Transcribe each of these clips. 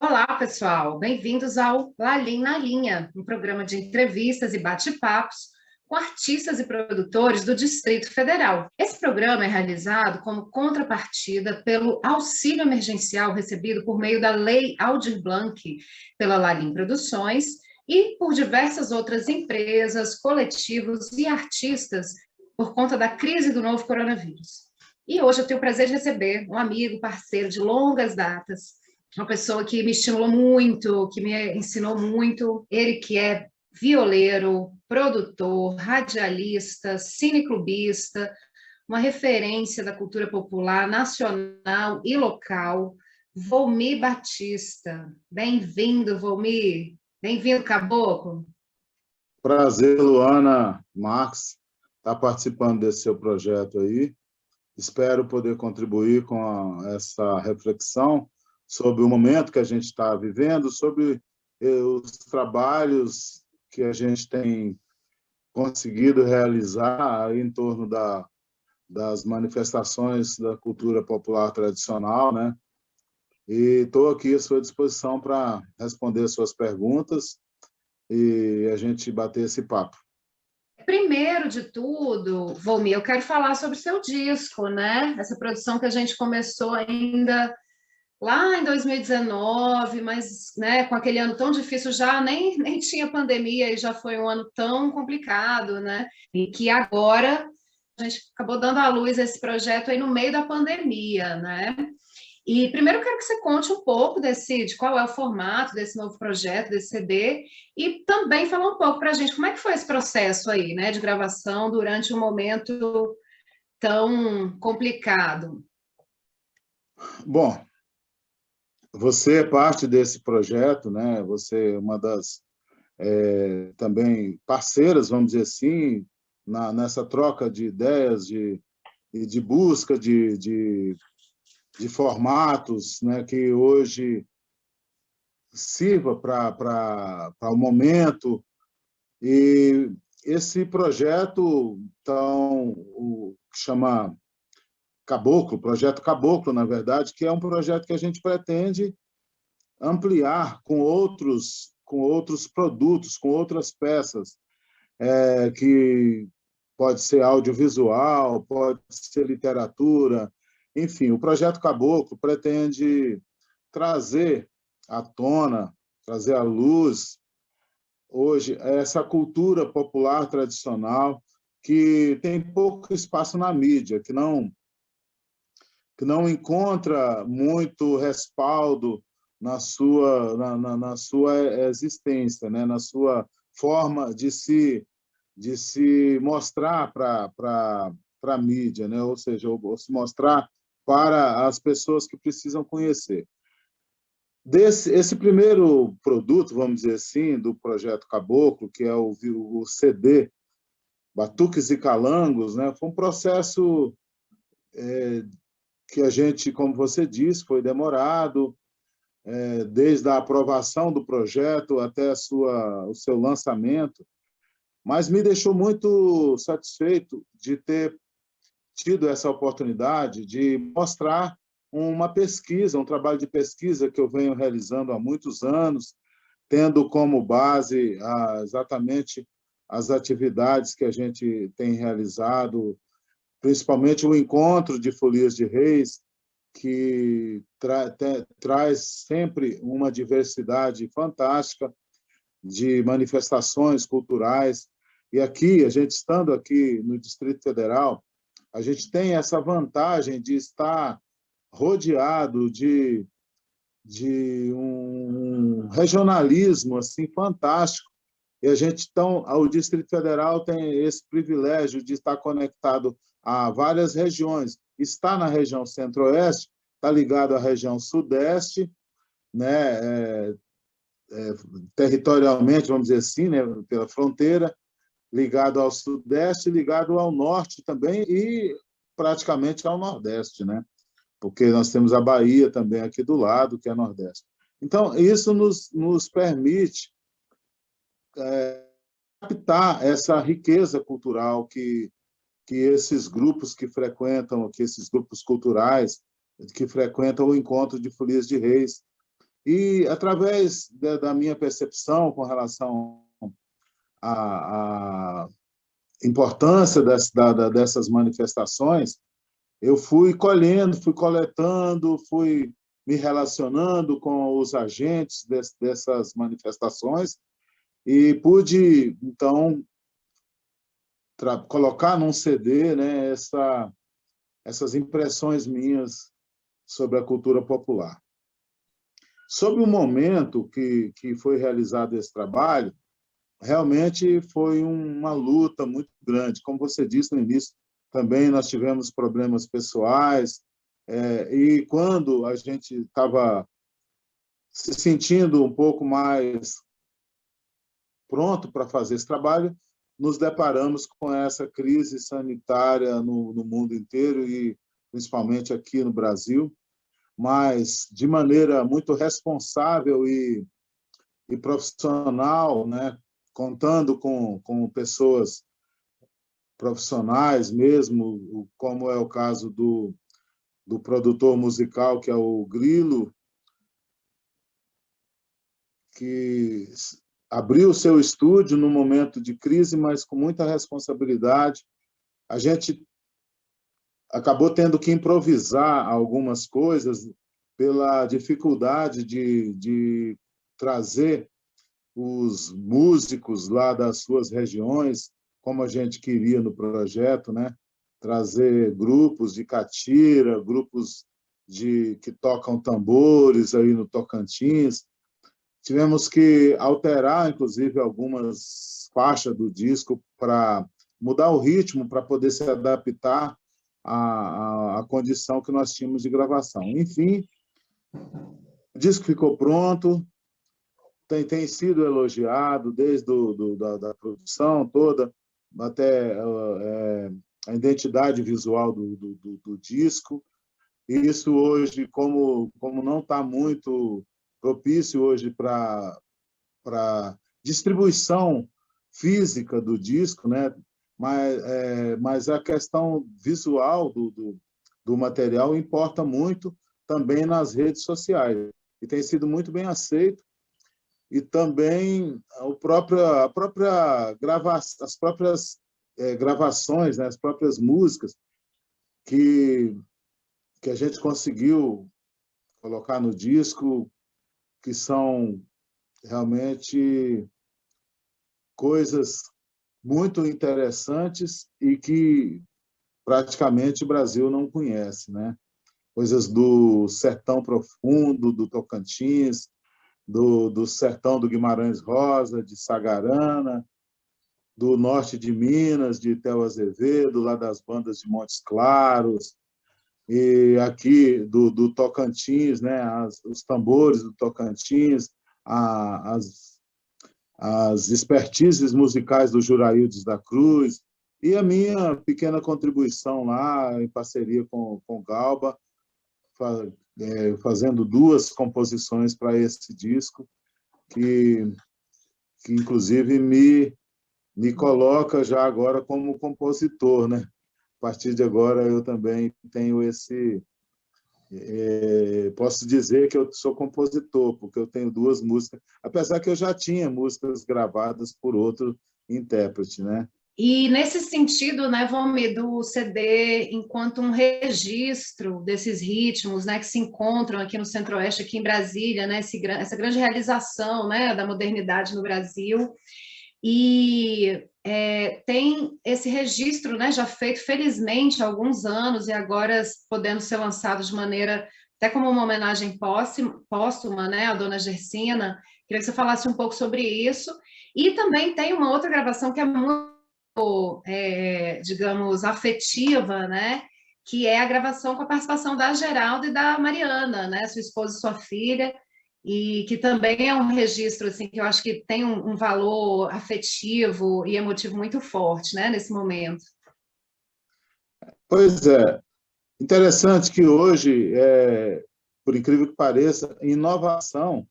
Olá, pessoal. Bem-vindos ao Lalim na Linha, um programa de entrevistas e bate-papos com artistas e produtores do Distrito Federal. Esse programa é realizado como contrapartida pelo auxílio emergencial recebido por meio da Lei Aldir Blanc pela Lalim Produções e por diversas outras empresas, coletivos e artistas por conta da crise do novo coronavírus. E hoje eu tenho o prazer de receber um amigo, parceiro de longas datas, uma pessoa que me estimulou muito, que me ensinou muito, ele que é violeiro, produtor, radialista, cineclubista, uma referência da cultura popular nacional e local, Volmir Batista. Bem-vindo, Volmir. Bem-vindo, Caboclo. Prazer, Luana Marques, estar participando desse seu projeto aí. Espero poder contribuir com essa reflexão sobre o momento que a gente está vivendo, sobre os trabalhos que a gente tem conseguido realizar em torno das manifestações da cultura popular tradicional, né? E estou aqui à sua disposição para responder suas perguntas e a gente bater esse papo. Primeiro de tudo, Volmir, eu quero falar sobre o seu disco, né? Essa produção que a gente começou ainda lá em 2019, mas né, com aquele ano tão difícil, já nem tinha pandemia e já foi um ano tão complicado, né? E que agora a gente acabou dando à luz esse projeto aí no meio da pandemia, né? E primeiro eu quero que você conte um pouco de qual é o formato desse novo projeto, desse CD, e também falar um pouco para a gente como é que foi esse processo aí, né, de gravação durante um momento tão complicado. Bom, você é parte desse projeto, né? Você é uma das também parceiras, vamos dizer assim, nessa troca de ideias e de busca de formatos, né? Que hoje sirva para o momento. E esse projeto, então, que chama Caboclo, Projeto Caboclo, na verdade, que é um projeto que a gente pretende ampliar com outros produtos, com outras peças, que pode ser audiovisual, pode ser literatura, enfim, o Projeto Caboclo pretende trazer à tona, trazer à luz, hoje, essa cultura popular tradicional que tem pouco espaço na mídia, que não encontra muito respaldo na sua existência, né? Na sua forma de se mostrar para a mídia, né? Ou seja, ou se mostrar para as pessoas que precisam conhecer. Esse primeiro produto, vamos dizer assim, do Projeto Caboclo, que é o CD Batuques e Calangos, né? Foi um processo que a gente, como você disse, foi demorado, desde a aprovação do projeto até o seu lançamento, mas me deixou muito satisfeito de ter tido essa oportunidade de mostrar uma pesquisa, um trabalho de pesquisa que eu venho realizando há muitos anos, tendo como base exatamente as atividades que a gente tem realizado, principalmente o Encontro de Folias de Reis, que traz sempre uma diversidade fantástica de manifestações culturais. E aqui, a gente estando aqui no Distrito Federal, a gente tem essa vantagem de estar rodeado de um regionalismo assim fantástico. E a gente, então, o Distrito Federal tem esse privilégio de estar conectado a várias regiões. Está na região centro-oeste, está ligado à região sudeste, né? Territorialmente, vamos dizer assim, né? Pela fronteira, ligado ao sudeste, ligado ao norte também e praticamente ao nordeste, né? Porque nós temos a Bahia também aqui do lado, que é nordeste. Então, isso nos permite captar essa riqueza cultural que esses grupos que esses grupos culturais que frequentam o Encontro de Folias de Reis. E, através da minha percepção com relação à importância dessas manifestações, eu fui colhendo, fui coletando, fui me relacionando com os agentes dessas manifestações e pude, então, colocar num CD, né, essas impressões minhas sobre a cultura popular. Sobre o momento que foi realizado esse trabalho, realmente foi uma luta muito grande. Como você disse no início, também nós tivemos problemas pessoais, e quando a gente estava se sentindo um pouco mais pronto para fazer esse trabalho, nos deparamos com essa crise sanitária no mundo inteiro e principalmente aqui no Brasil, mas de maneira muito responsável e profissional, né? Contando com pessoas profissionais mesmo, como é o caso do produtor musical, que é o Grilo, que abriu o seu estúdio no momento de crise, mas com muita responsabilidade. A gente acabou tendo que improvisar algumas coisas pela dificuldade de trazer os músicos lá das suas regiões, como a gente queria no projeto, né? Trazer grupos de catira, grupos que tocam tambores aí no Tocantins. Tivemos que alterar, inclusive, algumas faixas do disco para mudar o ritmo, para poder se adaptar à condição que nós tínhamos de gravação. Enfim, o disco ficou pronto, tem sido elogiado desde da produção toda até a identidade visual do disco. E isso hoje, como não está muito propício hoje para distribuição física do disco, né? Mas a questão visual do material importa muito também nas redes sociais e tem sido muito bem aceito. E também as próprias gravações, né? As próprias músicas que a gente conseguiu colocar no disco, que são realmente coisas muito interessantes e que praticamente o Brasil não conhece, né? Coisas do sertão profundo, do Tocantins, do sertão do Guimarães Rosa, de Sagarana, do norte de Minas, de Théo Azevedo, lá das bandas de Montes Claros, e aqui do Tocantins, né? Os tambores do Tocantins, as expertises musicais do Juraildes da Cruz, e a minha pequena contribuição lá, em parceria com o Galba, fazendo 2 composições para esse disco, que inclusive me coloca já agora como compositor, né? A partir de agora eu também tenho posso dizer que eu sou compositor, porque eu tenho 2 músicas, apesar que eu já tinha músicas gravadas por outro intérprete, né? E nesse sentido, né, Vomir, do CD enquanto um registro desses ritmos, né, que se encontram aqui no Centro-Oeste, aqui em Brasília, né, essa grande realização, né, da modernidade no Brasil, e tem esse registro, né, já feito felizmente há alguns anos e agora podendo ser lançado de maneira até como uma homenagem póstuma, né, à Dona Gersina. Queria que você falasse um pouco sobre isso. E também tem uma outra gravação que é muito digamos, afetiva, né? Que é a gravação com a participação da Geralda e da Mariana, né? Sua esposa e sua filha, e que também é um registro assim que eu acho que tem um valor afetivo e emotivo muito forte, né? Nesse momento. Pois é, interessante que hoje, por incrível que pareça, inovação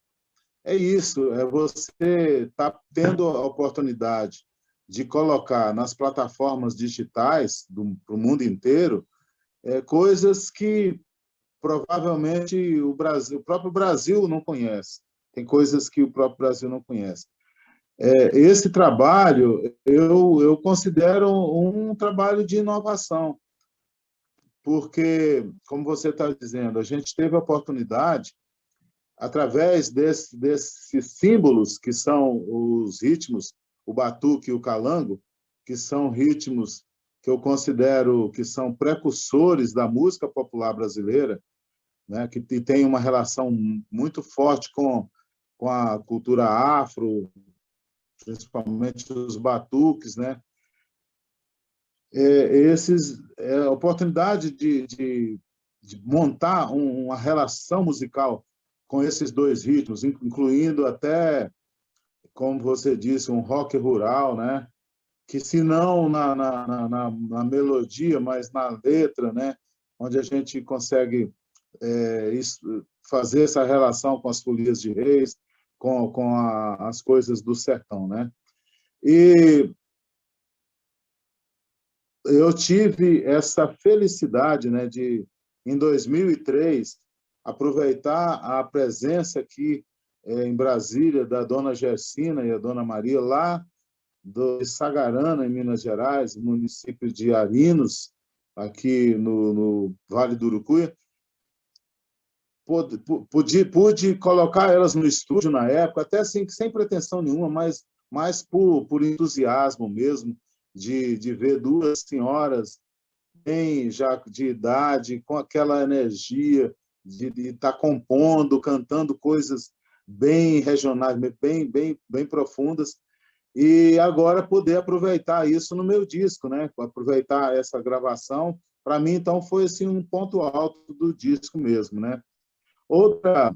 é isso, é você estar tendo a oportunidade de colocar nas plataformas digitais para o mundo inteiro coisas que provavelmente o próprio Brasil não conhece. Tem coisas que o próprio Brasil não conhece. Esse trabalho eu considero um trabalho de inovação, porque, como você está dizendo, a gente teve a oportunidade, através desses símbolos, que são os ritmos, o batuque e o calango, que são ritmos que eu considero que são precursores da música popular brasileira, né, que tem uma relação muito forte com a cultura afro, principalmente os batuques, né? A oportunidade de montar uma relação musical com esses dois ritmos, incluindo até, como você disse, um rock rural, né? Que se não na melodia, mas na letra, né? Onde a gente consegue fazer essa relação com as folias de reis, as coisas do sertão, né? E eu tive essa felicidade, né, de, em 2003, aproveitar a presença aqui em Brasília da dona Gersina e a dona Maria, lá de Sagarana, em Minas Gerais, município de Arinos, aqui no Vale do Urucuia. Pude colocar elas no estúdio na época, até assim, sem pretensão nenhuma, mas mais por entusiasmo mesmo, de ver duas senhoras bem já de idade, com aquela energia de estar compondo, cantando coisas bem regionais, bem profundas, e agora poder aproveitar isso no meu disco, né? Aproveitar essa gravação, para mim, então, foi assim, um ponto alto do disco mesmo, né? Outra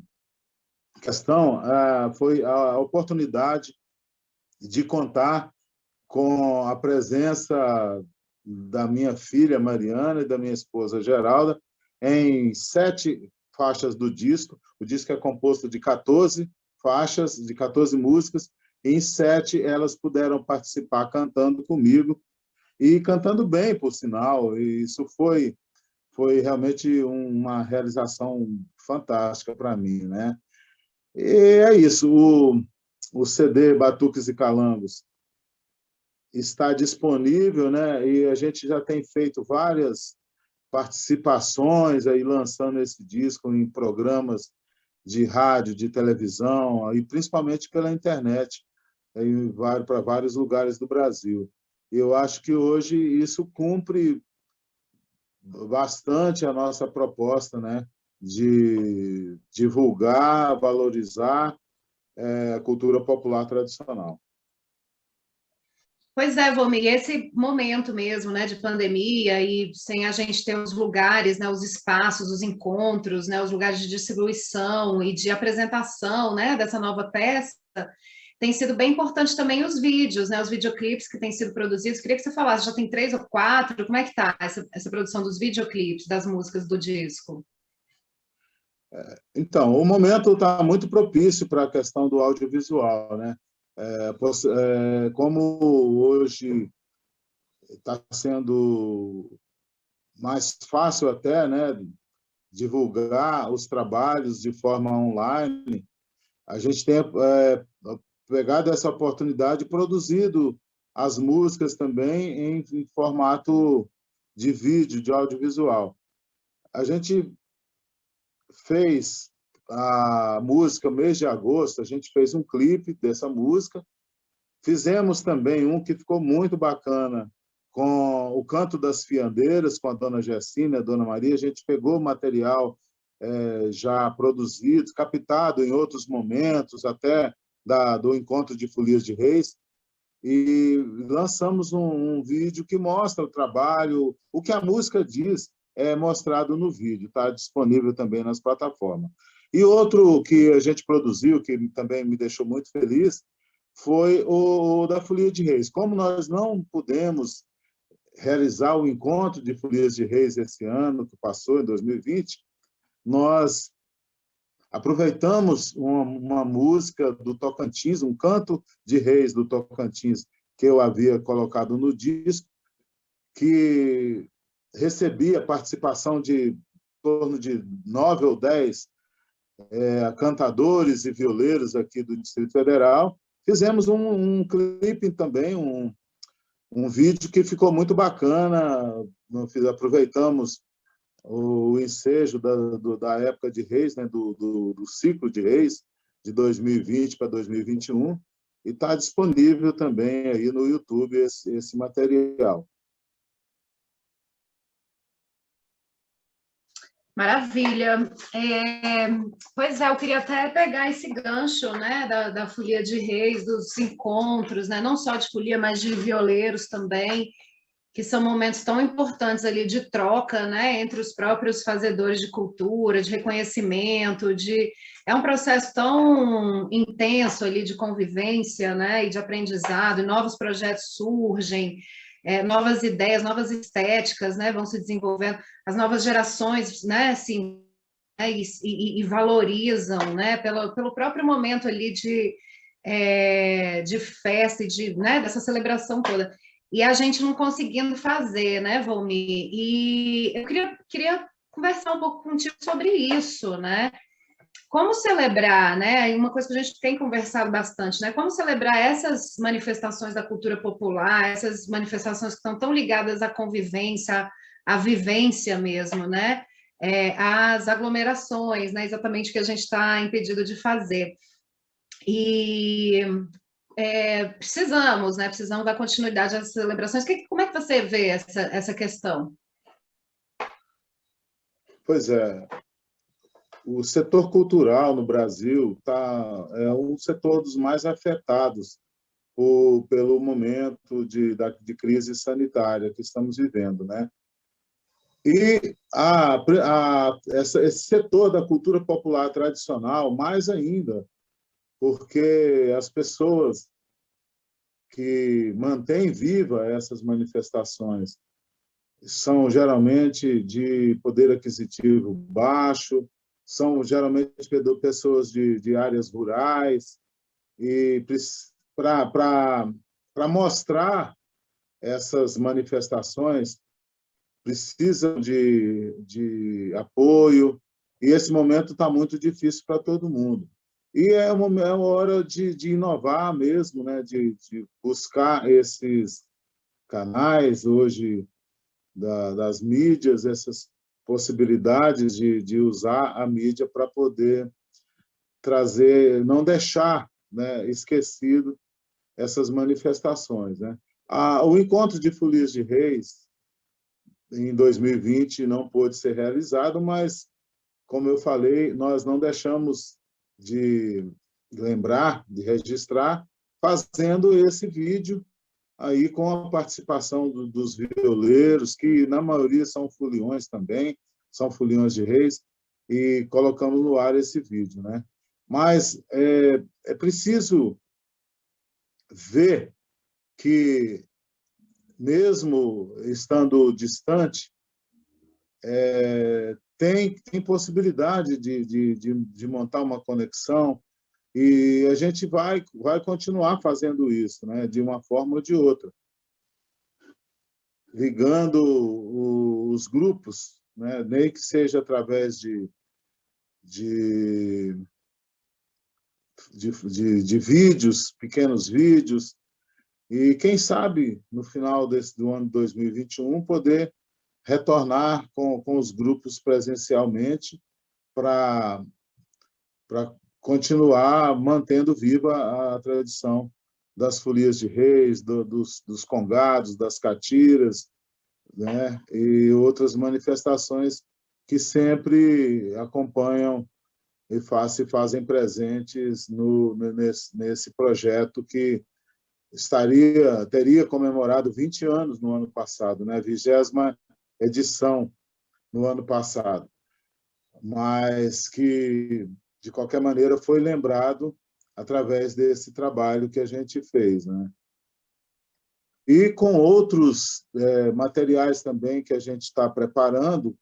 questão foi a oportunidade de contar com a presença da minha filha Mariana e da minha esposa Geralda em 7 faixas do disco. O disco é composto de 14 faixas, de 14 músicas, e em 7 elas puderam participar cantando comigo, e cantando bem, por sinal. E isso foi realmente uma realização fantástica para mim, né? E é isso, o CD Batuques e Calangos está disponível, né? E a gente já tem feito várias participações aí lançando esse disco em programas de rádio, de televisão, e principalmente pela internet, para vários lugares do Brasil. Eu acho que hoje isso cumpre bastante a nossa proposta, né, de divulgar, valorizar a cultura popular tradicional. Pois é, Vomir, esse momento mesmo, né, de pandemia e sem a gente ter os lugares, né, os espaços, os encontros, né, os lugares de distribuição e de apresentação, né, dessa nova peça, tem sido bem importante também os vídeos, né, os videoclipes que têm sido produzidos. Queria que você falasse, já tem 3 ou 4, como é que está essa produção dos videoclipes, das músicas do disco? Então, o momento está muito propício para a questão do audiovisual, né? Como hoje está sendo mais fácil até, né, divulgar os trabalhos de forma online, a gente tem pegado essa oportunidade e produzido as músicas também em formato de vídeo, de audiovisual. A gente fez a música mês de agosto, a gente fez um clipe dessa música. Fizemos também um que ficou muito bacana, com o Canto das Fiandeiras, com a dona Gersina e a dona Maria. A gente pegou o material já produzido, captado em outros momentos, até do Encontro de Folias de Reis, e lançamos um vídeo que mostra o trabalho, o que a música diz é mostrado no vídeo, está disponível também nas plataformas. E outro que a gente produziu, que também me deixou muito feliz, foi o da Folia de Reis. Como nós não pudemos realizar o encontro de Folias de Reis esse ano, que passou, em 2020, nós aproveitamos uma música do Tocantins, um canto de reis do Tocantins, que eu havia colocado no disco, que recebia a participação de torno de 9 ou 10 cantadores e violeiros aqui do Distrito Federal. Fizemos um clipe também, um vídeo que ficou muito bacana. Aproveitamos o ensejo da época de Reis, né, do ciclo de Reis, de 2020 para 2021, e está disponível também aí no YouTube esse material. Maravilha. Pois é, eu queria até pegar esse gancho, né, da Folia de Reis, dos encontros, né, não só de folia, mas de violeiros também, que são momentos tão importantes ali de troca, né, entre os próprios fazedores de cultura, de reconhecimento, é um processo tão intenso ali de convivência, né, e de aprendizado, e novos projetos surgem, novas ideias, novas estéticas, né, vão se desenvolvendo, as novas gerações, né, assim, né, e valorizam, né, pelo próprio momento ali de festa e né, dessa celebração toda. E a gente não conseguindo fazer, né, Volmi? E eu queria conversar um pouco contigo sobre isso, né? Como celebrar, né? Uma coisa que a gente tem conversado bastante, né? Como celebrar essas manifestações da cultura popular, essas manifestações que estão tão ligadas à convivência, à vivência mesmo, né? Às aglomerações, né? Exatamente o que a gente está impedido de fazer. E precisamos, né? Precisamos dar continuidade às celebrações. Como é que você vê essa questão? Pois é, o setor cultural no Brasil é um setor dos mais afetados pelo momento de crise sanitária que estamos vivendo, né? E esse setor da cultura popular tradicional, mais ainda, porque as pessoas que mantêm viva essas manifestações são geralmente de poder aquisitivo baixo, são geralmente pessoas de áreas rurais, e para mostrar essas manifestações precisam de apoio, e esse momento está muito difícil para todo mundo. E é uma hora de inovar mesmo, né? de buscar esses canais hoje das mídias, essas possibilidades de usar a mídia para poder trazer, não deixar, né, esquecido essas manifestações, né? O encontro de Folias de Reis em 2020 não pôde ser realizado, mas, como eu falei, nós não deixamos de lembrar, de registrar, fazendo esse vídeo aí com a participação dos violeiros, que na maioria são foliões também, são foliões de Reis, e colocamos no ar esse vídeo, né? Mas é preciso ver que, mesmo estando distante, tem possibilidade de montar uma conexão, e a gente vai continuar fazendo isso, né, de uma forma ou de outra, ligando os grupos, né, nem que seja através de vídeos, pequenos vídeos, e quem sabe, no final do ano 2021, poder retornar com os grupos presencialmente para continuar mantendo viva a tradição das folias de Reis, dos congados, das catiras, né? E outras manifestações que sempre acompanham e se fazem presentes nesse projeto que teria comemorado 20 anos no ano passado, né? 20ª edição no ano passado, mas que, de qualquer maneira, foi lembrado através desse trabalho que a gente fez, né? E com outros materiais também que a gente está preparando,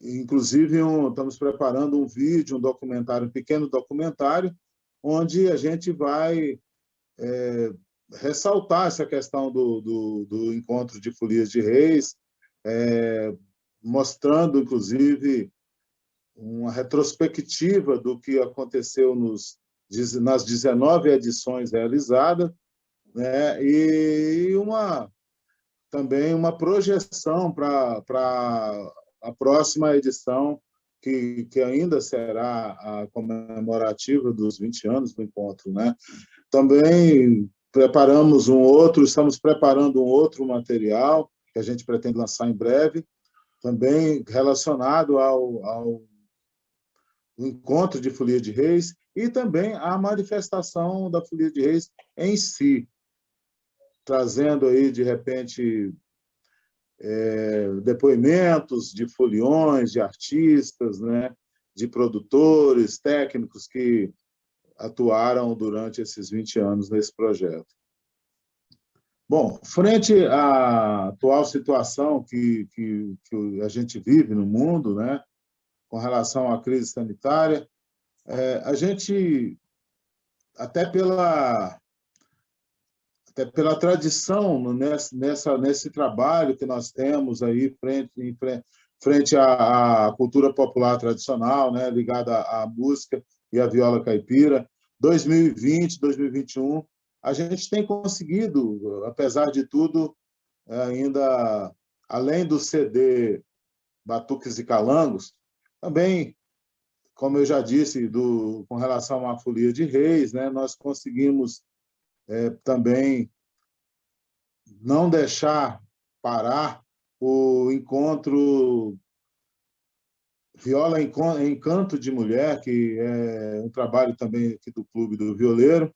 inclusive estamos preparando um vídeo, um documentário, um pequeno documentário, onde a gente vai ressaltar essa questão do encontro de Folias de Reis, mostrando, inclusive, uma retrospectiva do que aconteceu nas 19 edições realizadas, né? E também uma projeção para a próxima edição, que ainda será a comemorativa dos 20 anos do encontro, né? Também estamos preparando um outro material que a gente pretende lançar em breve, também relacionado ao encontro de Folia de Reis e também à manifestação da Folia de Reis em si, trazendo aí, de repente, depoimentos de foliões, de artistas, né, de produtores, técnicos que atuaram durante esses 20 anos nesse projeto. Bom, frente à atual situação que a gente vive no mundo, né, com relação à crise sanitária, a gente, até pela tradição nesse trabalho que nós temos aí frente à cultura popular tradicional, né, ligada à música e à viola caipira, 2020, 2021, a gente tem conseguido, apesar de tudo, ainda, além do CD Batuques e Calangos, também, como eu já disse, com relação à Folia de Reis, né, nós conseguimos também não deixar parar o encontro Viola em Canto de Mulher, que é um trabalho também aqui do Clube do Violeiro,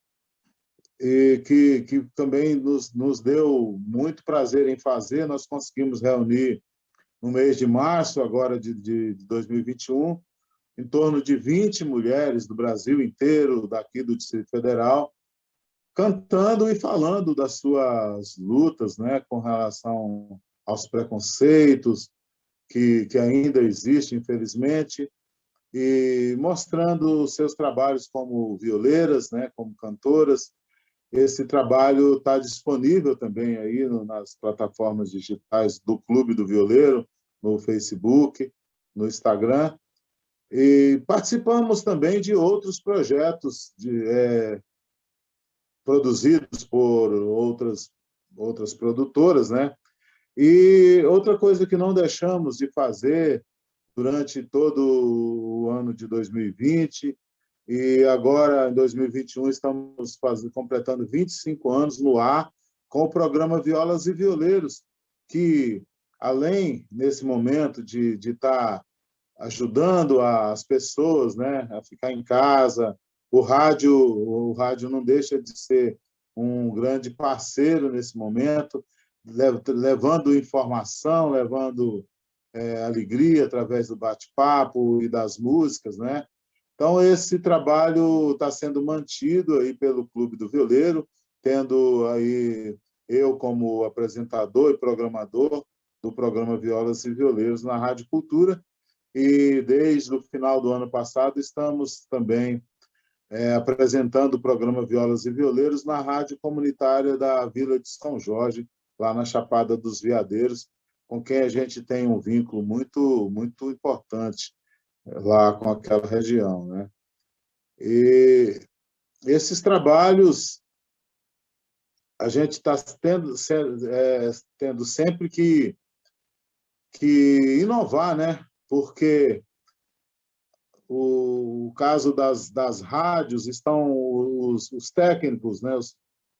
e que também nos deu muito prazer em fazer. Nós conseguimos reunir, no mês de março agora de 2021, em torno de 20 mulheres do Brasil inteiro, daqui do Distrito Federal, cantando e falando das suas lutas, né, com relação aos preconceitos que ainda existem, infelizmente, e mostrando seus trabalhos como violeiras, né, como cantoras. Esse trabalho está disponível também aí nas plataformas digitais do Clube do Violeiro, no Facebook, no Instagram. E participamos também de outros projetos produzidos por outras produtoras, né? E outra coisa que não deixamos de fazer durante todo o ano de 2020 e agora, em 2021, estamos completando 25 anos no ar com o programa Violas e Violeiros, que, além, nesse momento, de estar ajudando as pessoas, né, a ficar em casa, o rádio não deixa de ser um grande parceiro nesse momento, levando informação, levando alegria através do bate-papo e das músicas, né? Então, esse trabalho está sendo mantido aí pelo Clube do Violeiro, tendo aí eu como apresentador e programador do programa Violas e Violeiros na Rádio Cultura, e desde o final do ano passado estamos também apresentando o programa Violas e Violeiros na rádio comunitária da Vila de São Jorge, lá na Chapada dos Veadeiros, com quem a gente tem um vínculo muito, muito importante lá com aquela região, né? E esses trabalhos a gente está tendo sempre que inovar, né? Porque o caso das rádios estão os técnicos, né?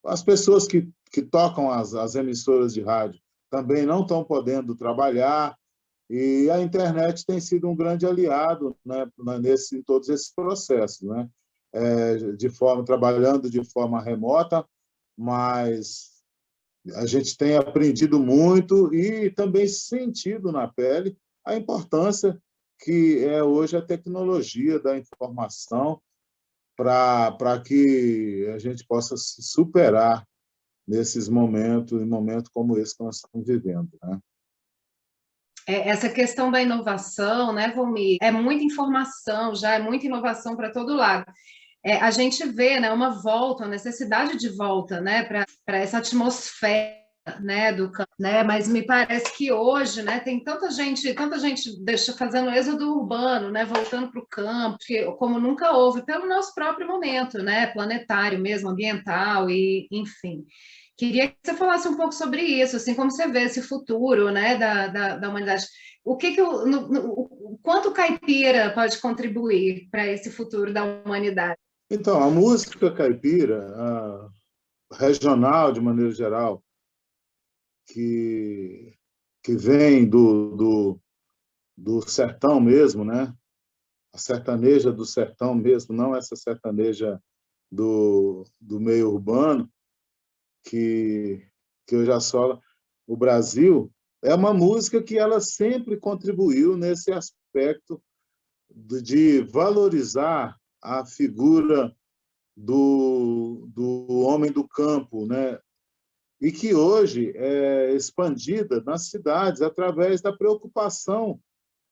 As pessoas que tocam as emissoras de rádio também não estão podendo trabalhar, e a internet tem sido um grande aliado, né, em todos esses processos, né? Trabalhando de forma remota, mas a gente tem aprendido muito e também sentido na pele a importância que é hoje a tecnologia da informação para que a gente possa se superar nesses momentos, em momentos como esse que nós estamos vivendo, né? Essa questão da inovação, né, Volmir? É muita informação, já é muita inovação para todo lado. A gente vê, né, uma volta, a necessidade de volta, né, para essa atmosfera né, do campo, né, mas me parece que hoje, né, tem tanta gente deixa fazendo êxodo urbano, né, voltando para o campo, como nunca houve, pelo nosso próprio momento, né, planetário mesmo, ambiental e, enfim. Queria que você falasse um pouco sobre isso, assim, como você vê esse futuro, né, da humanidade. O que que o quanto o caipira pode contribuir para esse futuro da humanidade? Então, a música caipira, regional de maneira geral, que, que vem do sertão mesmo, né? A sertaneja do sertão mesmo, não essa sertaneja do meio urbano, que eu já solo. O Brasil é uma música que ela sempre contribuiu nesse aspecto de valorizar a figura do homem do campo, né? E que hoje é expandida nas cidades através da preocupação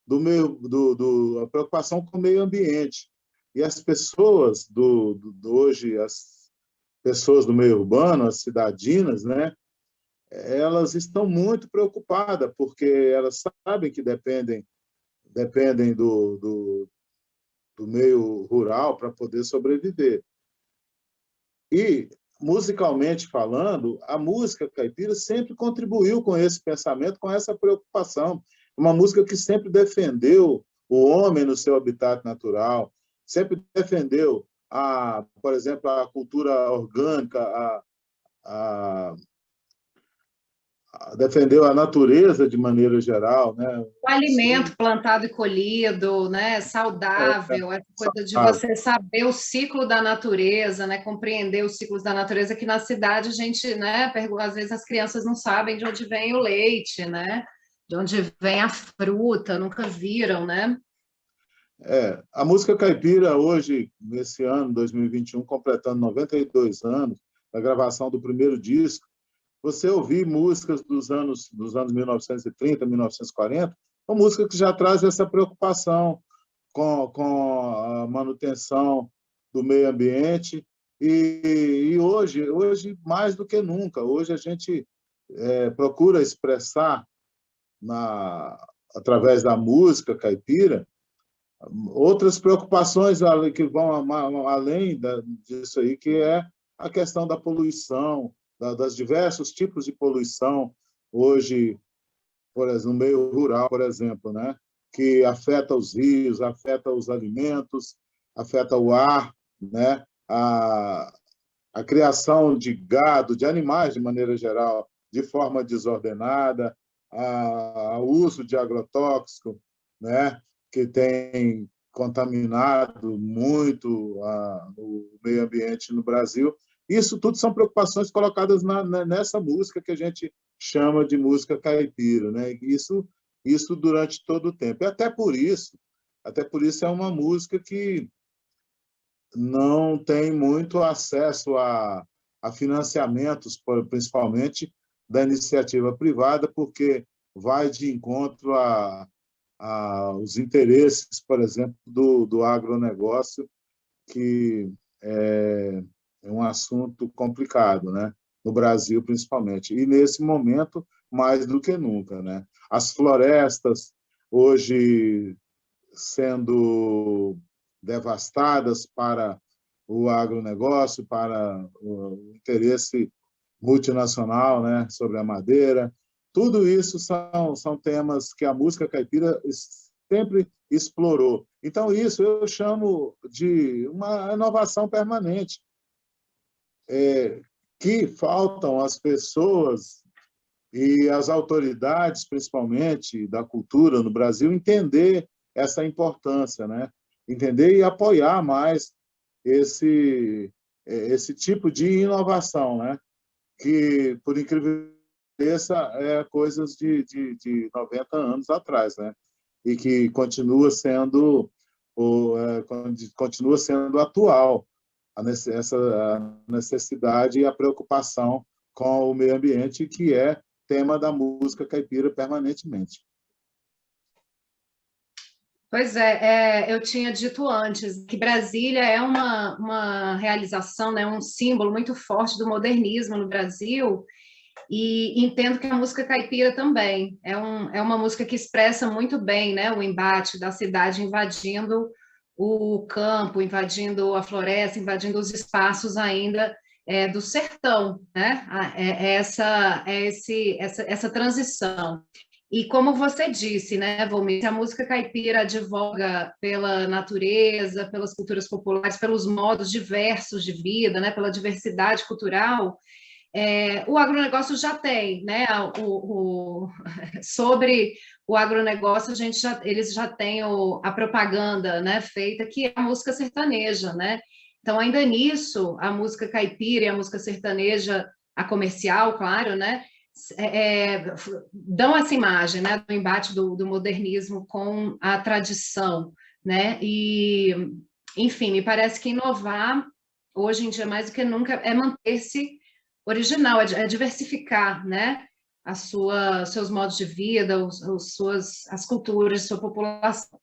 a preocupação com o meio ambiente. E as pessoas hoje, as pessoas do meio urbano, as cidadinas, né, elas estão muito preocupadas, porque elas sabem que dependem do meio rural para poder sobreviver. E, musicalmente falando, a música caipira sempre contribuiu com esse pensamento, com essa preocupação. Uma música que sempre defendeu o homem no seu habitat natural, sempre defendeu, por exemplo, a cultura orgânica, a, defendeu a natureza de maneira geral, né? O alimento plantado e colhido, né, saudável, essa coisa de você saber o ciclo da natureza, né, compreender os ciclos da natureza, que na cidade a gente, né, às vezes as crianças não sabem de onde vem o leite, né, de onde vem a fruta, nunca viram, né? A música caipira hoje, nesse ano, 2021, completando 92 anos, da gravação do primeiro disco, você ouvir músicas dos anos 1930, 1940, são músicas que já trazem essa preocupação com a manutenção do meio ambiente. E hoje, mais do que nunca, hoje a gente procura expressar, através da música caipira, outras preocupações que vão além disso aí, que é a questão da poluição, das diversos tipos de poluição hoje, por exemplo, no meio rural, por exemplo, né, que afeta os rios, afeta os alimentos, afeta o ar, né, a criação de gado, de animais de maneira geral, de forma desordenada, o uso de agrotóxico, né, que tem contaminado muito o meio ambiente no Brasil. Isso tudo são preocupações colocadas nessa música que a gente chama de música caipira, né? Isso durante todo o tempo. E até por isso é uma música que não tem muito acesso a financiamentos, principalmente da iniciativa privada, porque vai de encontro aos interesses, por exemplo, do agronegócio, que é um assunto complicado, né? No Brasil, principalmente. E, nesse momento, mais do que nunca, né? As florestas, hoje, sendo devastadas para o agronegócio, para o interesse multinacional, né, sobre a madeira. Tudo isso são temas que a música caipira sempre explorou. Então, isso eu chamo de uma inovação permanente, que faltam as pessoas e as autoridades, principalmente da cultura no Brasil, entender essa importância, né? Entender e apoiar mais esse tipo de inovação, né? Que, por incrível que pareça, é coisas de 90 anos atrás, né? E que continua sendo atual essa necessidade e a preocupação com o meio ambiente, que é tema da música caipira permanentemente. Pois é, eu tinha dito antes que Brasília é uma realização, né, um símbolo muito forte do modernismo no Brasil, E entendo que a música caipira também é uma música que expressa muito bem, né, o embate da cidade invadindo o campo, invadindo a floresta, invadindo os espaços ainda do sertão, né? Essa transição. E como você disse, né, Volmir, a música caipira advoga pela natureza, pelas culturas populares, pelos modos diversos de vida, né, pela diversidade cultural. O agronegócio já tem, né? Sobre o agronegócio, eles já têm a propaganda, né, feita, que é a música sertaneja, né? Então, ainda nisso, a música caipira e a música sertaneja, a comercial, claro, né? Dão essa imagem, né, do embate do modernismo com a tradição, né? E, enfim, me parece que inovar, hoje em dia, mais do que nunca, é manter-se original, é diversificar, né, seus modos de vida, as culturas, sua população.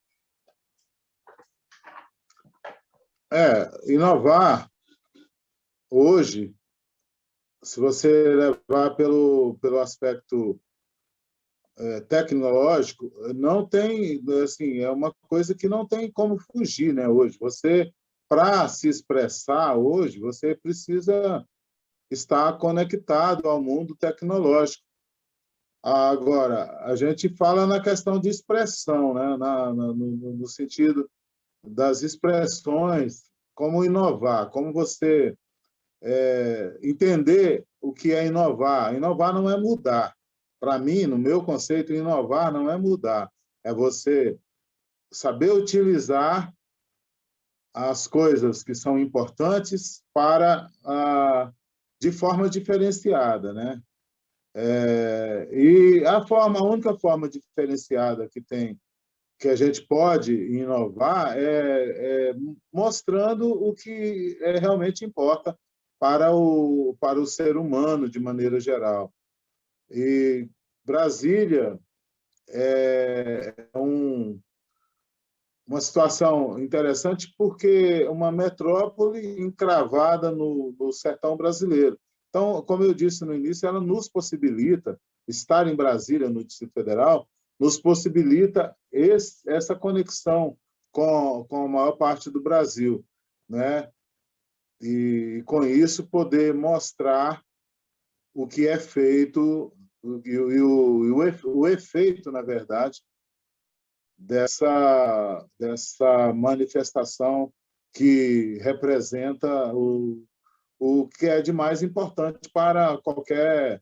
Inovar, hoje, se você levar pelo aspecto tecnológico, não tem, assim, é uma coisa que não tem como fugir, né, hoje. Você, para se expressar hoje, você precisa estar conectado ao mundo tecnológico. Agora, a gente fala na questão de expressão, né? No sentido das expressões, como inovar, como você entender o que é inovar. Inovar não é mudar. Para mim, no meu conceito, inovar não é mudar, é você saber utilizar as coisas que são importantes de forma diferenciada, né? E a única forma diferenciada que a gente pode inovar é mostrando o que realmente importa para o ser humano, de maneira geral. E Brasília uma situação interessante porque uma metrópole encravada no sertão brasileiro. Então, como eu disse no início, ela nos possibilita, estar em Brasília, no Distrito Federal, nos possibilita essa conexão com a maior parte do Brasil, né? E, com isso, poder mostrar o que é feito o efeito, na verdade, dessa manifestação que representa o que é de mais importante para qualquer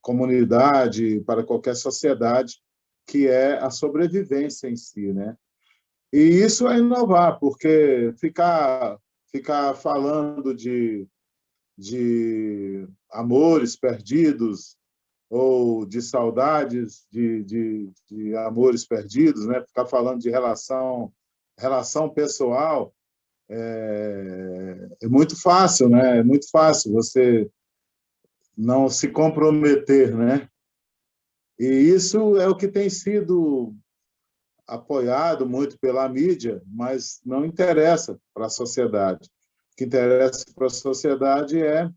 comunidade, para qualquer sociedade, que é a sobrevivência em si, né? E isso é inovar, porque ficar falando de amores perdidos ou de saudades de amores perdidos, né? Ficar falando de relação pessoal é muito fácil, né? É muito fácil você não se comprometer, né? E isso é o que tem sido apoiado muito pela mídia, mas não interessa para a sociedade. O que interessa para a sociedade é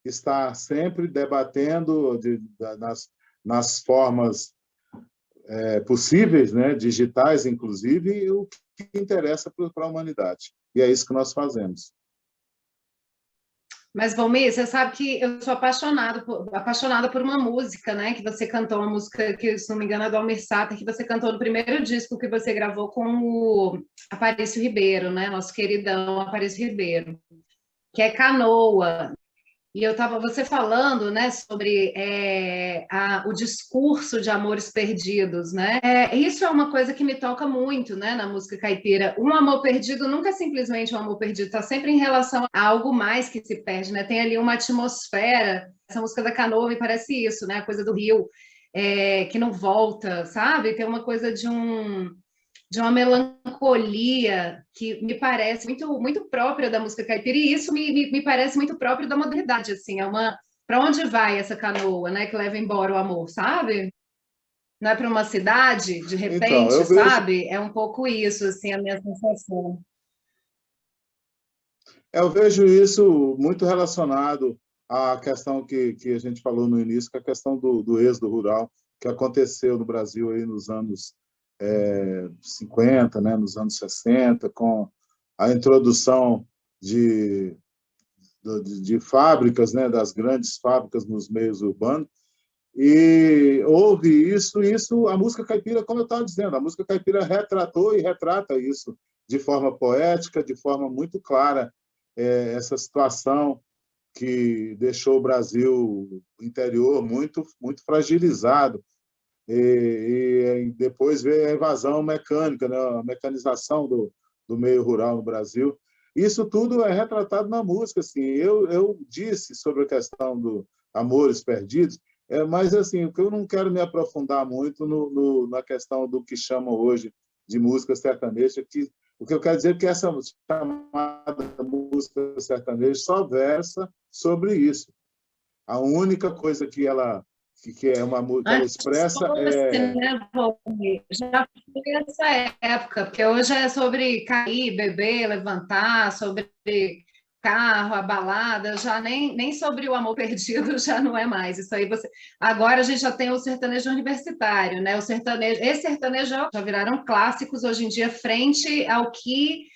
estar sempre debatendo nas formas possíveis, né, digitais, inclusive, o que interessa para a humanidade. E é isso que nós fazemos. Mas, Valmir, você sabe que eu sou apaixonada por uma música, né? Que você cantou, uma música que, se não me engano, é do Almir Sater, que você cantou no primeiro disco que você gravou com o Aparício Ribeiro, né? Nosso queridão Aparício Ribeiro, que é Canoa. E eu estava você falando, né, sobre o discurso de amores perdidos, né? Isso é uma coisa que me toca muito, né, na música caipira. Um amor perdido nunca é simplesmente um amor perdido, está sempre em relação a algo mais que se perde, né? Tem ali uma atmosfera. Essa música da Canoa me parece isso, né? A coisa do rio que não volta, sabe? Tem uma coisa de uma melancolia que me parece muito, muito própria da música caipira, e isso me parece muito próprio da modernidade, assim, para onde vai essa canoa, né, que leva embora o amor, sabe? Não é para uma cidade, de repente, Então, sabe? É um pouco isso, assim, a minha sensação. eu vejo isso muito relacionado a questão que a gente falou no início, que é a questão do êxodo rural, que aconteceu no Brasil aí nos anos 50, né, nos anos 60, com a introdução de fábricas, né, das grandes fábricas nos meios urbanos, e houve isso, a música caipira, como eu estava dizendo, a música caipira retratou e retrata isso de forma poética, de forma muito clara, essa situação que deixou o Brasil interior muito fragilizado. E depois veio a invasão mecânica, né? A mecanização do meio rural no Brasil. Isso tudo é retratado na música. Assim. Eu disse sobre a questão do Amores Perdidos, mas assim, o que eu não quero me aprofundar muito na questão do que chamam hoje de música sertaneja, o que eu quero dizer é que essa chamada música sertaneja só versa sobre isso. A única coisa que é uma música que ela expressa né, Valmir? Já foi essa época, porque hoje é sobre cair, beber, levantar, sobre carro, a balada, já nem sobre o amor perdido já não é mais. Isso aí você. Agora a gente já tem o sertanejo universitário, né? O sertanejo, esse sertanejo já viraram clássicos hoje em dia frente ao que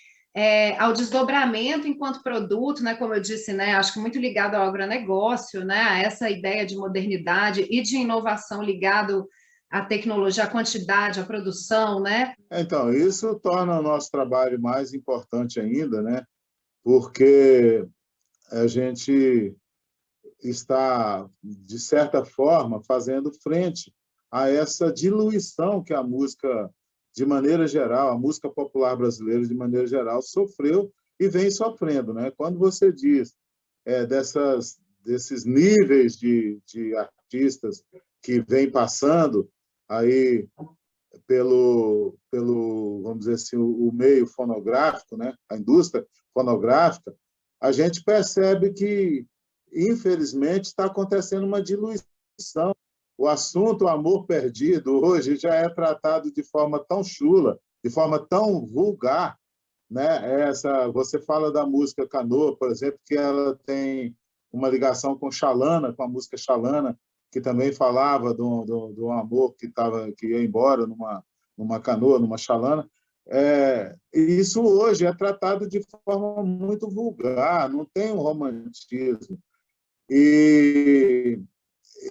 ao desdobramento enquanto produto, né, como eu disse, né, acho que muito ligado ao agronegócio, né, a essa ideia de modernidade e de inovação ligado à tecnologia, à quantidade, à produção, né? Então, isso torna o nosso trabalho mais importante ainda, né? Porque a gente está, de certa forma, fazendo frente a essa diluição que a música, de maneira geral, a música popular brasileira, de maneira geral, sofreu e vem sofrendo. Né? Quando você diz desses níveis de artistas que vêm passando aí vamos dizer assim, o meio fonográfico, né? A indústria fonográfica, a gente percebe que, infelizmente, está acontecendo uma diluição. O assunto amor perdido hoje já é tratado de forma tão chula, de forma tão vulgar, né? Você fala da música Canoa, por exemplo, que ela tem uma ligação com Xalana, com a música Xalana, que também falava do amor que ia embora numa canoa, numa chalana. Isso hoje é tratado de forma muito vulgar, não tem um romantismo. E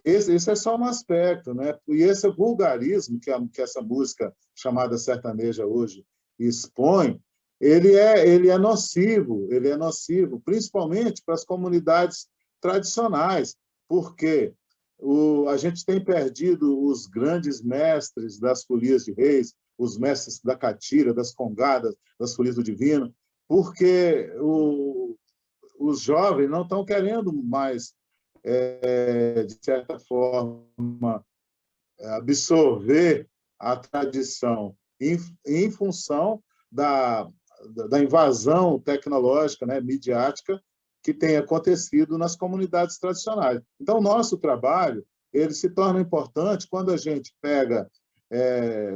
esse é só um aspecto, né? E esse vulgarismo que essa música chamada sertaneja hoje expõe, ele é nocivo, principalmente para as comunidades tradicionais, porque a gente tem perdido os grandes mestres das folias de reis, os mestres da catira, das congadas, das folias do divino, porque os jovens não estão querendo mais, de certa forma, absorver a tradição em função da invasão tecnológica, né, midiática, que tem acontecido nas comunidades tradicionais. Então, o nosso trabalho ele se torna importante quando a gente pega,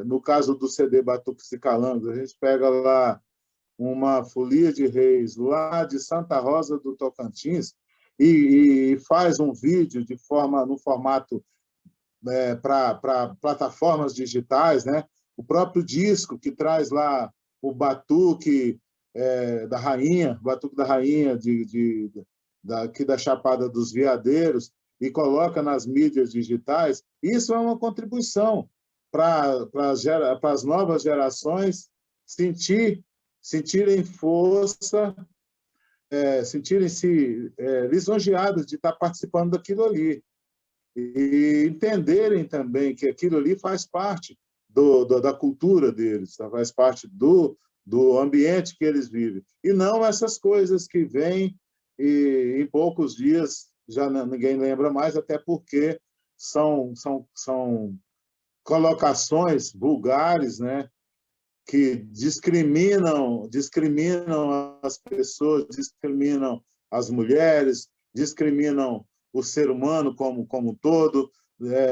no caso do CD Batuques e Calangos, a gente pega lá uma folia de reis lá de Santa Rosa do Tocantins e faz um vídeo no formato para plataformas digitais, né? O próprio disco que traz lá o batuque da rainha, o batuque da rainha aqui da Chapada dos Veadeiros, e coloca nas mídias digitais, isso é uma contribuição para as novas gerações sentirem força, sentirem-se lisonjeadas de estar participando daquilo ali e entenderem também que aquilo ali faz parte da cultura deles, faz parte do ambiente que eles vivem. E não essas coisas que vêm e em poucos dias já ninguém lembra mais, até porque são colocações vulgares, né, que discriminam as pessoas, discriminam as mulheres, discriminam o ser humano como um todo,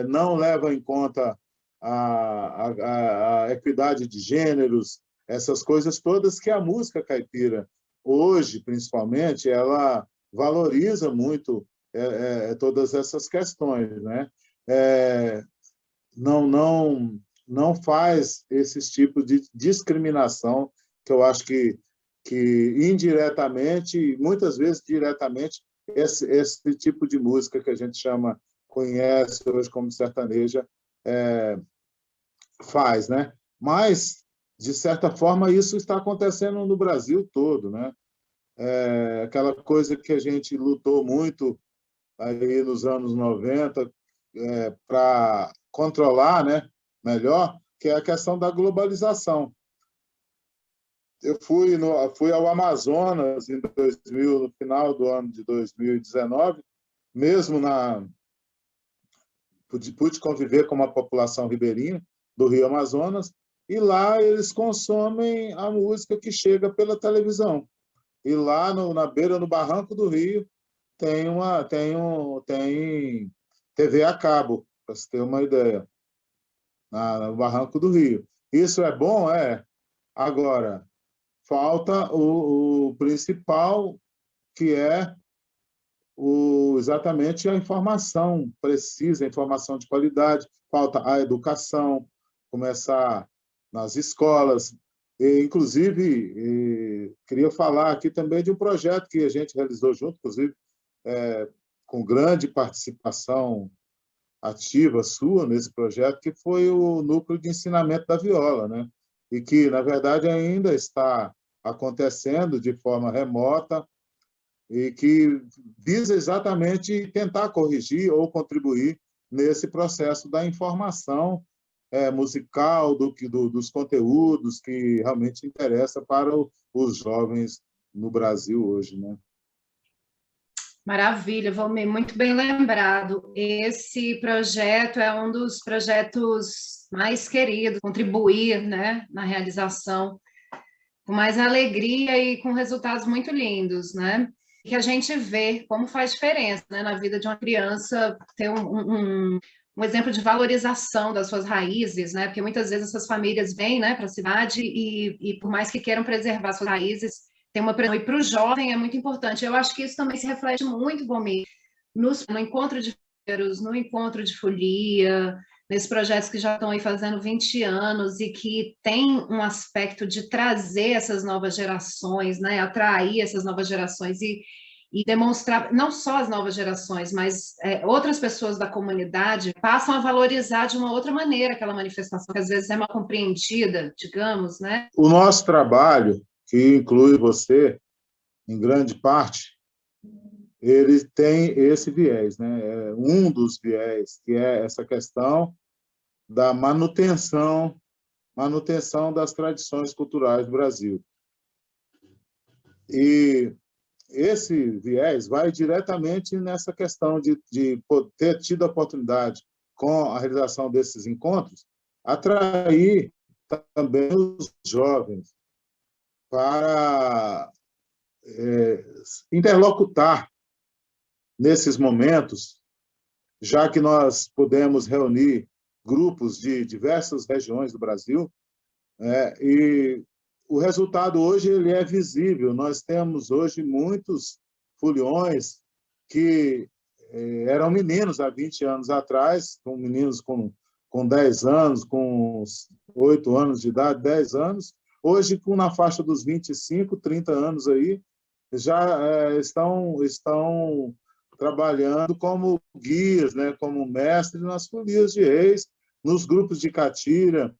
não levam em conta a equidade de gêneros, essas coisas todas que a música caipira, hoje, principalmente, ela valoriza muito todas essas questões, né? Não faz esses tipos de discriminação que eu acho que indiretamente, muitas vezes diretamente, esse tipo de música que a gente conhece hoje como sertaneja, faz, né? Mas, de certa forma, isso está acontecendo no Brasil todo, né? Aquela coisa que a gente lutou muito aí nos anos 90 para controlar, né, melhor, que é a questão da globalização. Eu fui ao Amazonas em 2000, no final do ano de 2019, mesmo pude conviver com uma população ribeirinha do Rio Amazonas, e lá eles consomem a música que chega pela televisão. E lá na beira, no barranco do Rio, tem TV a cabo, para você ter uma ideia, no barranco do Rio. Isso é bom? É. Agora, falta o principal, que é exatamente a informação precisa, a informação de qualidade. Falta a educação, começar nas escolas. Inclusive, queria falar aqui também de um projeto que a gente realizou junto, inclusive, com grande participação ativa sua nesse projeto, que foi o Núcleo de Ensinamento da Viola, né? E que, na verdade, ainda está acontecendo de forma remota e que visa exatamente tentar corrigir ou contribuir nesse processo da informação musical, dos conteúdos que realmente interessa para os jovens no Brasil hoje, né? Maravilha, Valmir, muito bem lembrado. Esse projeto é um dos projetos mais queridos, contribuir, né, na realização com mais alegria e com resultados muito lindos, né? Que a gente vê como faz diferença, né, na vida de uma criança ter um exemplo de valorização das suas raízes, né? Porque muitas vezes essas famílias vêm, né, para a cidade e por mais que queiram preservar suas raízes, tem uma pressão. E para o jovem é muito importante. Eu acho que isso também se reflete muito, Bomir, no encontro de feiros, no encontro de folia, nesses projetos que já estão aí fazendo 20 anos e que tem um aspecto de trazer essas novas gerações, né, atrair essas novas gerações e demonstrar, não só as novas gerações, mas outras pessoas da comunidade passam a valorizar de uma outra maneira aquela manifestação, que às vezes é mal compreendida, digamos, né? O nosso trabalho, que inclui você, em grande parte, ele tem esse viés, né? Um dos viés, que é essa questão da manutenção das tradições culturais do Brasil. E esse viés vai diretamente nessa questão de ter tido a oportunidade, com a realização desses encontros, atrair também os jovens para interlocutar nesses momentos, já que nós podemos reunir grupos de diversas regiões do Brasil, e o resultado hoje ele é visível. Nós temos hoje muitos foliões que eram meninos há 20 anos atrás, com meninos com 10 anos, com 8 anos de idade, 10 anos, hoje na faixa dos 25, 30 anos aí, já estão trabalhando como guias, né, como mestres nas folias de reis, nos grupos de catira.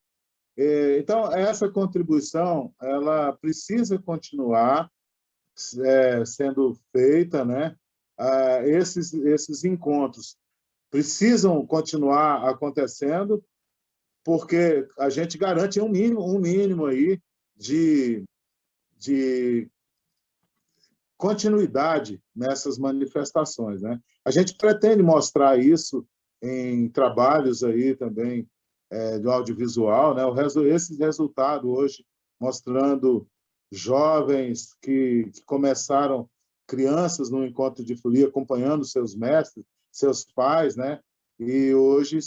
Então, essa contribuição ela precisa continuar sendo feita, né? Esses encontros precisam continuar acontecendo, porque a gente garante um mínimo aí de continuidade nessas manifestações, né? A gente pretende mostrar isso em trabalhos aí também do audiovisual, né? Esse resultado hoje mostrando jovens que começaram crianças no encontro de folia, acompanhando seus mestres, seus pais, né? E hoje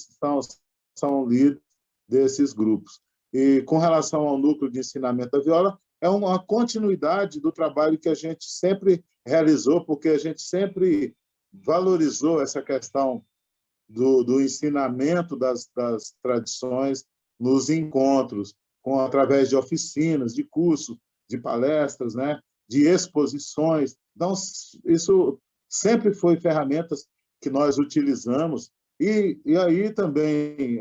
são líderes desses grupos. E com relação ao núcleo de ensinamento da viola, é uma continuidade do trabalho que a gente sempre realizou, porque a gente sempre valorizou essa questão do ensinamento das tradições nos encontros, através de oficinas, de cursos, de palestras, né, de exposições. Então, isso sempre foi ferramentas que nós utilizamos. E aí também,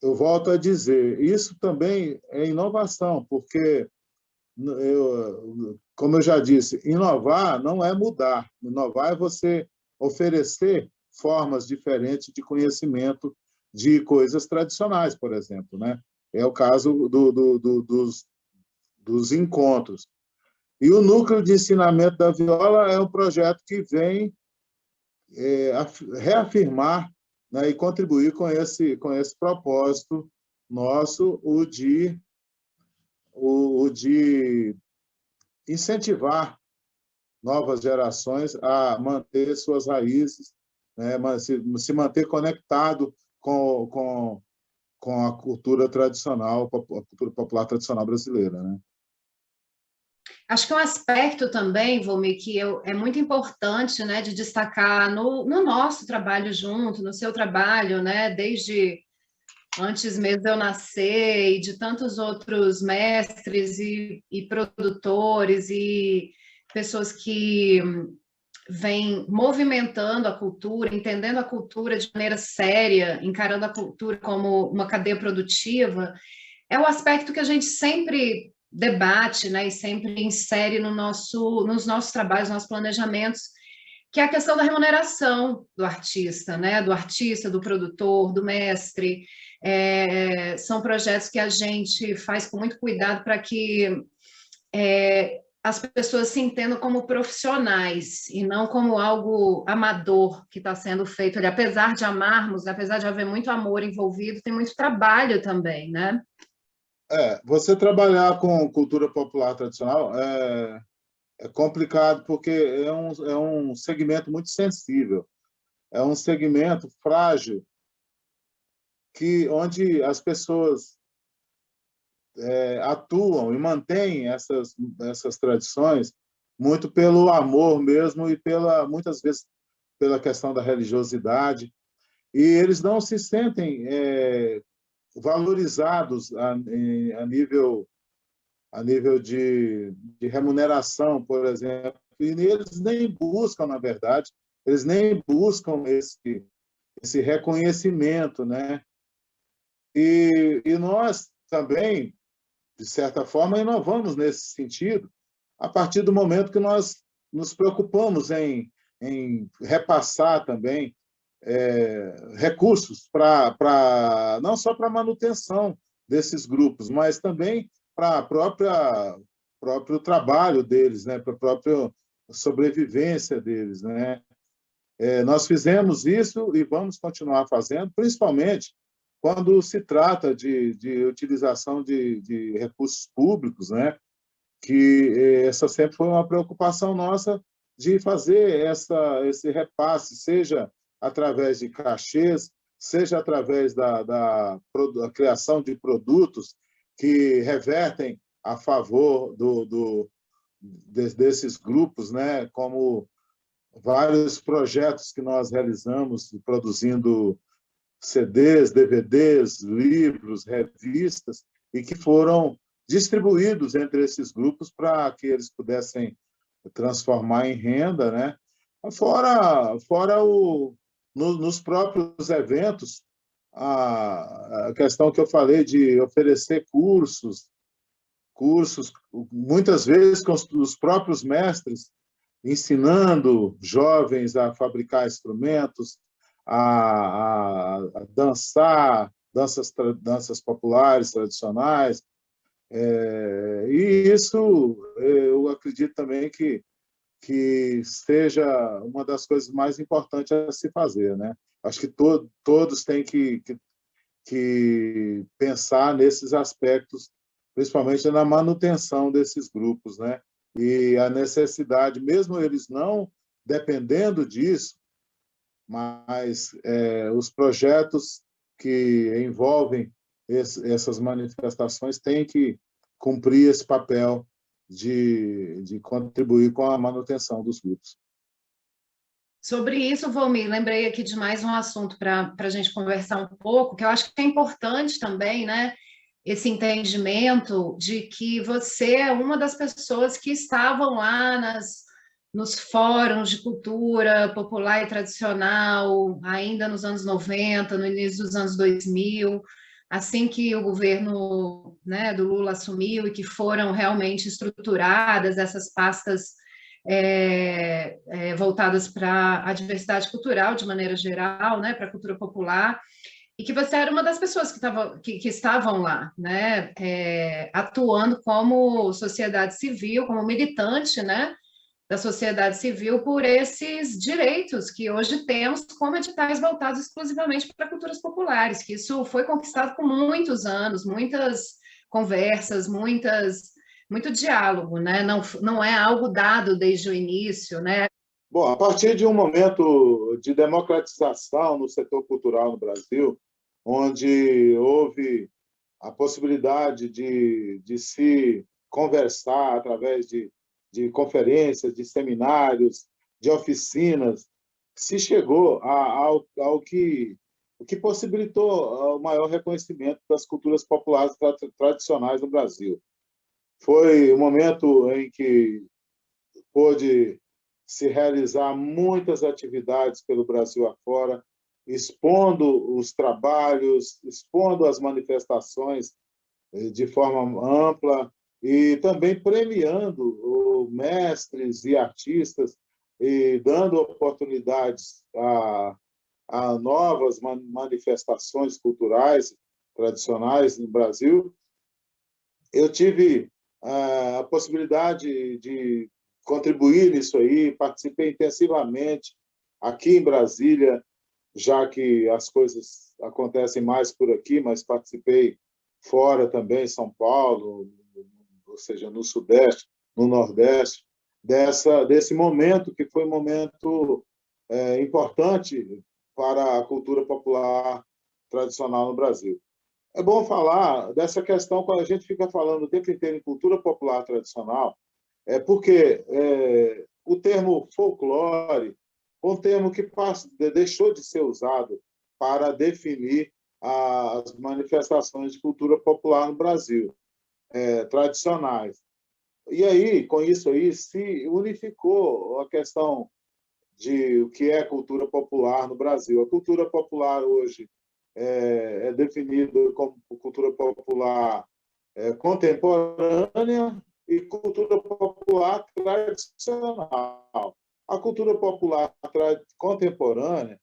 eu volto a dizer, isso também é inovação, porque, como eu já disse, inovar não é mudar. Inovar é você oferecer formas diferentes de conhecimento de coisas tradicionais, por exemplo, né? É o caso dos encontros. E o Núcleo de Ensinamento da Viola é um projeto que vem reafirmar, né, e contribuir com esse propósito nosso, o de incentivar novas gerações a manter suas raízes, né, se manter conectado com a cultura tradicional, a cultura popular tradicional brasileira, né? Acho que um aspecto também, Volmir, que é muito importante, né, de destacar no nosso trabalho junto, no seu trabalho, né, desde antes mesmo de eu nascer, e de tantos outros mestres e produtores e pessoas que vêm movimentando a cultura, entendendo a cultura de maneira séria, encarando a cultura como uma cadeia produtiva, é o aspecto que a gente sempre debate, né, e sempre insere nos nossos trabalhos, nos nossos planejamentos, que é a questão da remuneração do artista, né, do produtor, do mestre. São projetos que a gente faz com muito cuidado para que as pessoas se entendam como profissionais e não como algo amador que está sendo feito ali. Apesar de amarmos, apesar de haver muito amor envolvido, tem muito trabalho também, né? Você trabalhar com cultura popular tradicional é complicado, porque é um segmento muito sensível, é um segmento frágil, onde as pessoas atuam e mantêm essas tradições muito pelo amor mesmo e muitas vezes pela questão da religiosidade, e eles não se sentem valorizados a nível de remuneração, por exemplo, e eles nem buscam, na verdade, eles nem buscam esse reconhecimento, né? E nós também, de certa forma, inovamos nesse sentido, a partir do momento que nós nos preocupamos em repassar também recursos não só para a manutenção desses grupos, mas também para próprio trabalho deles, né, para a própria sobrevivência deles, né? Nós fizemos isso e vamos continuar fazendo, principalmente quando se trata de utilização de recursos públicos, né? Que essa sempre foi uma preocupação nossa de fazer esse repasse, seja através de cachês, seja através da criação de produtos que revertem a favor desses grupos, né? Como vários projetos que nós realizamos, produzindo CDs, DVDs, livros, revistas, e que foram distribuídos entre esses grupos para que eles pudessem transformar em renda, né? Fora nos próprios eventos, a questão que eu falei de oferecer cursos, muitas vezes com os próprios mestres, ensinando jovens a fabricar instrumentos, a dançar, danças populares, tradicionais. E isso, eu acredito também que seja uma das coisas mais importantes a se fazer, né? Acho que todos têm que pensar nesses aspectos, principalmente na manutenção desses grupos, né? E a necessidade, mesmo eles não dependendo disso, mas os projetos que envolvem essas manifestações têm que cumprir esse papel de contribuir com a manutenção dos grupos. Sobre isso, Volmir, lembrei aqui de mais um assunto para a gente conversar um pouco, que eu acho que é importante também, né? Esse entendimento de que você é uma das pessoas que estavam lá nos fóruns de cultura popular e tradicional, ainda nos anos 90, no início dos anos 2000, assim que o governo, né, do Lula assumiu e que foram realmente estruturadas essas pastas voltadas para a diversidade cultural de maneira geral, né, para a cultura popular, e que você era uma das pessoas que estavam lá, né, atuando como sociedade civil, como militante, né, da sociedade civil por esses direitos que hoje temos como editais voltados exclusivamente para culturas populares, que isso foi conquistado com muitos anos, muitas conversas, muito diálogo, né? Não é algo dado desde o início, né? Bom, a partir de um momento de democratização no setor cultural no Brasil, onde houve a possibilidade de se conversar através de conferências, de seminários, de oficinas, se chegou ao o que possibilitou o maior reconhecimento das culturas populares tradicionais no Brasil. Foi um momento em que pôde se realizar muitas atividades pelo Brasil afora, expondo os trabalhos, expondo as manifestações de forma ampla e também premiando mestres e artistas e dando oportunidades a novas manifestações culturais tradicionais no Brasil. Eu tive a possibilidade de contribuir nisso aí, participei intensivamente aqui em Brasília, já que as coisas acontecem mais por aqui, mas participei fora também, em São Paulo, ou seja, no Sudeste, no Nordeste, desse momento que foi um momento importante para a cultura popular tradicional no Brasil. É bom falar dessa questão quando a gente fica falando o tempo inteiro em cultura popular tradicional, porque o termo folclore é um termo que deixou de ser usado para definir as manifestações de cultura popular no Brasil, tradicionais. E aí, com isso aí, se unificou a questão de o que é cultura popular no Brasil. A cultura popular hoje é definida como cultura popular contemporânea e cultura popular tradicional. A cultura popular contemporânea,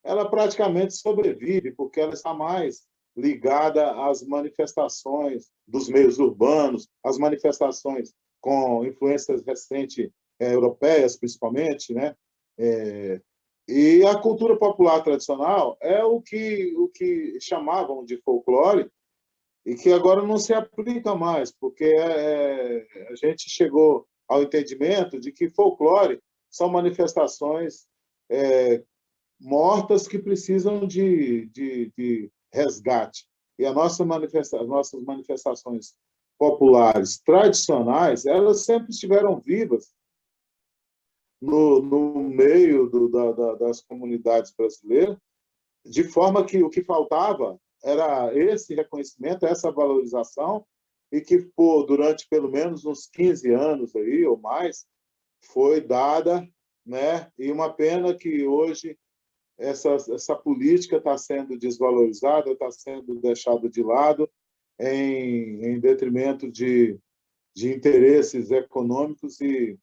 ela praticamente sobrevive porque ela está mais ligada às manifestações dos meios urbanos, às manifestações com influências recentes europeias, principalmente, né? E a cultura popular tradicional é o que chamavam de folclore e que agora não se aplica mais, porque a gente chegou ao entendimento de que folclore são manifestações mortas que precisam de resgate. E as nossas manifestações populares tradicionais, elas sempre estiveram vivas no meio das comunidades brasileiras, de forma que o que faltava era esse reconhecimento, essa valorização, e que durante pelo menos uns 15 anos aí, ou mais, foi dada, né? E uma pena que hoje essa política está sendo desvalorizada, está sendo deixada de lado em detrimento de interesses econômicos e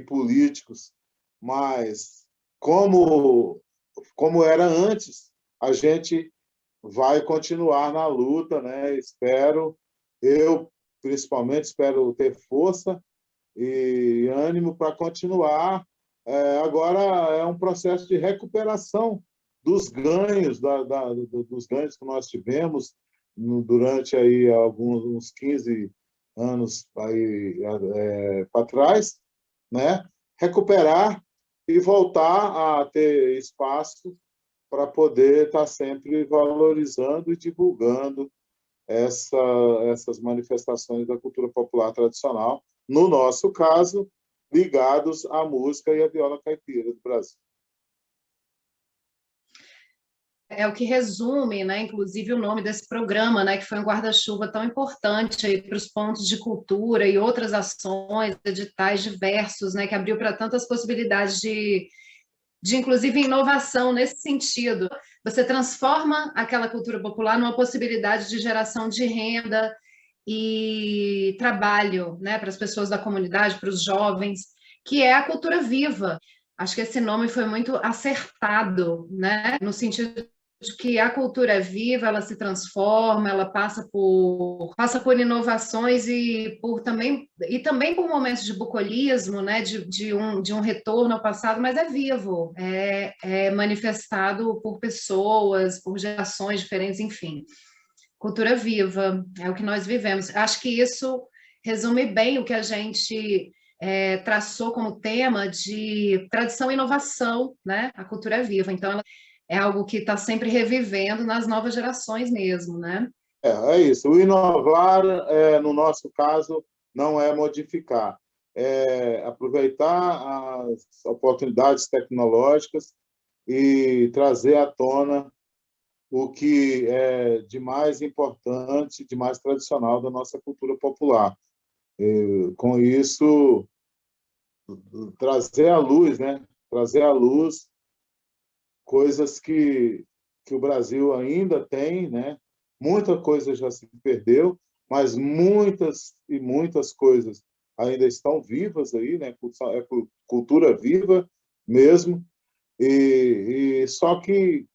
políticos. Mas, como era antes, a gente vai continuar na luta, né? Eu principalmente espero ter força e ânimo para continuar. Agora é um processo de recuperação dos ganhos, dos ganhos que nós tivemos durante aí uns 15 anos para trás, né? Recuperar e voltar a ter espaço para poder estar sempre valorizando e divulgando essas manifestações da cultura popular tradicional, no nosso caso, ligados à música e à viola caipira do Brasil. é o que resume, né, inclusive o nome desse programa, né, que foi um guarda-chuva tão importante para os pontos de cultura e outras ações, editais diversos, né, que abriu para tantas possibilidades de inclusive inovação nesse sentido. Você transforma aquela cultura popular numa possibilidade de geração de renda e trabalho, né, para as pessoas da comunidade, para os jovens, que é a cultura viva. Acho que esse nome foi muito acertado, né, no sentido de que a cultura é viva, ela se transforma, ela passa por inovações e também por momentos de bucolismo, né, de um retorno ao passado, mas é vivo, é manifestado por pessoas, por gerações diferentes, enfim. Cultura viva, é o que nós vivemos. Acho que isso resume bem o que a gente traçou como tema de tradição e inovação, né? A cultura é viva. Então, ela é algo que está sempre revivendo nas novas gerações mesmo, né? É isso. O inovar, no nosso caso, não é modificar, é aproveitar as oportunidades tecnológicas e trazer à tona o que é de mais importante, de mais tradicional da nossa cultura popular. Com isso, trazer à luz, né? Trazer à luz coisas que o Brasil ainda tem, né? Muita coisa já se perdeu, mas muitas e muitas coisas ainda estão vivas aí, né? É cultura viva mesmo, e só que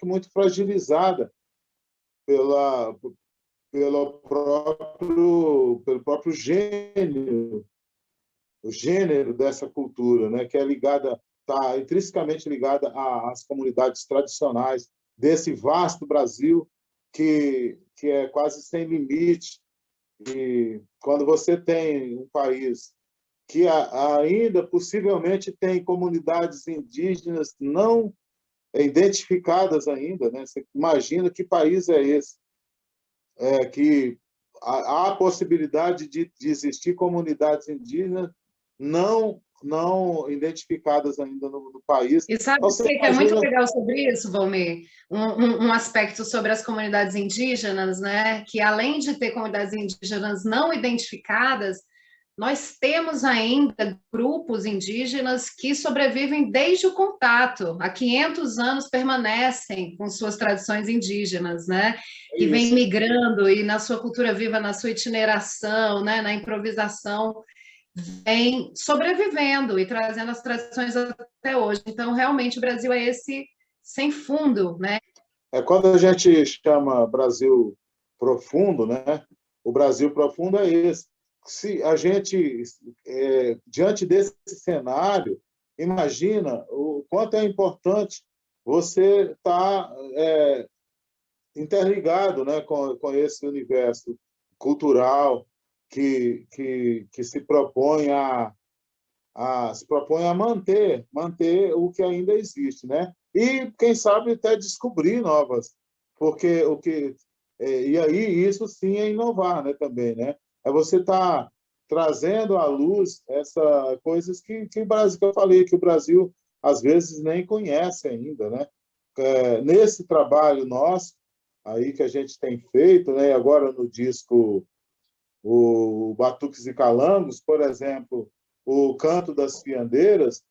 muito fragilizada pela pelo próprio gênero, o gênero dessa cultura, né, que está intrinsecamente ligada às comunidades tradicionais desse vasto Brasil que é quase sem limite. E quando você tem um país que ainda possivelmente tem comunidades indígenas não identificadas ainda, né? Você imagina que país é esse, que há a possibilidade de existir comunidades indígenas não identificadas ainda no país. E sabe Então, o você que é muito imagina. legal sobre isso, Valmir? Um aspecto sobre as comunidades indígenas, né? Que além de ter comunidades indígenas não identificadas, nós temos ainda grupos indígenas que sobrevivem desde o contato, há 500 anos permanecem com suas tradições indígenas, né? É Que vêm isso. migrando e na sua cultura viva, na sua itineração, né? Na improvisação, vem sobrevivendo e trazendo as tradições até hoje. Então, realmente, o Brasil é esse sem fundo, né? Quando a gente chama Brasil profundo, né? O Brasil profundo é esse. Se a gente, diante desse cenário, imagina o quanto é importante você estar interligado, né, com esse universo cultural que se propõe a manter o que ainda existe, né? E quem sabe até descobrir novas, porque e aí isso sim é inovar, né, também, né? É você estar trazendo à luz essa coisas que o Brasil, que eu falei, que o Brasil às vezes nem conhece ainda, né? Nesse trabalho nosso aí que a gente tem feito, né? Agora no disco o Batuques e Calangos, por exemplo, o Canto das Fiandeiras,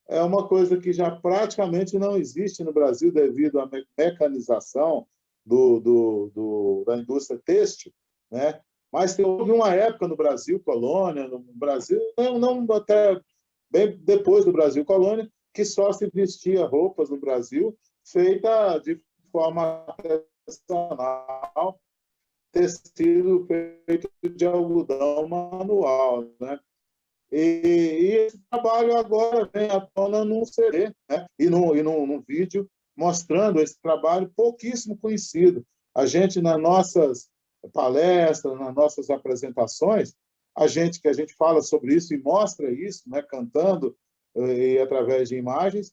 é uma coisa que já praticamente não existe no Brasil devido à mecanização da indústria têxtil, né? Mas houve uma época no Brasil colônia, no Brasil não até bem depois do Brasil colônia, que só se vestia roupas no Brasil feita de forma artesanal, tecido feito de algodão manual, né? E esse trabalho agora vem à tona num CD, né? E num vídeo mostrando esse trabalho pouquíssimo conhecido. A gente, nas nossas palestras, nas nossas apresentações, que a gente fala sobre isso e mostra isso, né? Cantando e através de imagens,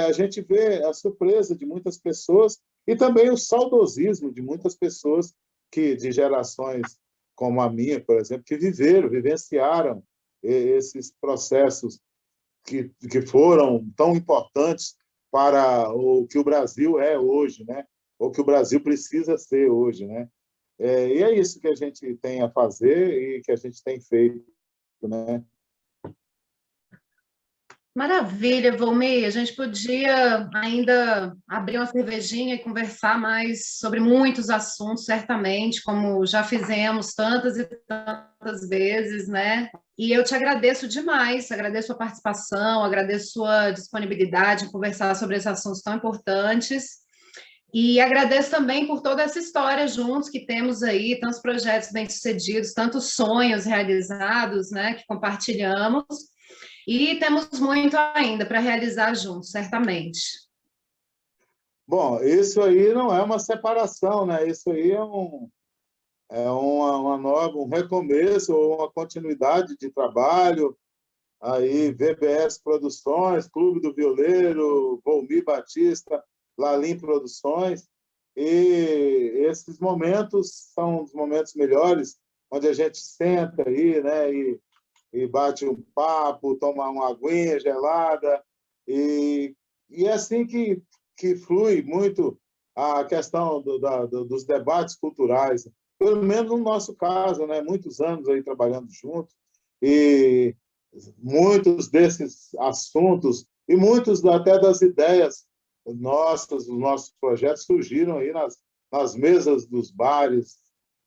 a gente vê a surpresa de muitas pessoas e também o saudosismo de muitas pessoas de gerações como a minha, por exemplo, que vivenciaram esses processos que foram tão importantes para o que o Brasil é hoje, né? Ou que o Brasil precisa ser hoje, né? E é isso que a gente tem a fazer e que a gente tem feito, né? Maravilha, Volmir. A gente podia ainda abrir uma cervejinha e conversar mais sobre muitos assuntos, certamente, como já fizemos tantas e tantas vezes, né? E eu te agradeço demais, agradeço a participação, agradeço sua disponibilidade em conversar sobre esses assuntos tão importantes. E agradeço também por toda essa história juntos que temos aí, tantos projetos bem-sucedidos, tantos sonhos realizados, né, que compartilhamos. E temos muito ainda para realizar juntos, certamente. Bom, isso aí não é uma separação, né? Isso aí uma nova, um recomeço ou uma continuidade de trabalho. Aí, VBS Produções, Clube do Violeiro, Volmir Batista, Lalim Produções. E esses momentos são os momentos melhores, onde a gente senta aí, né? E bate um papo, toma uma aguinha gelada, e é assim que flui muito a questão dos debates culturais, pelo menos no nosso caso, né? Muitos anos aí trabalhando juntos, e muitos desses assuntos, e muitos até das ideias nossas, os nossos projetos surgiram aí nas mesas dos bares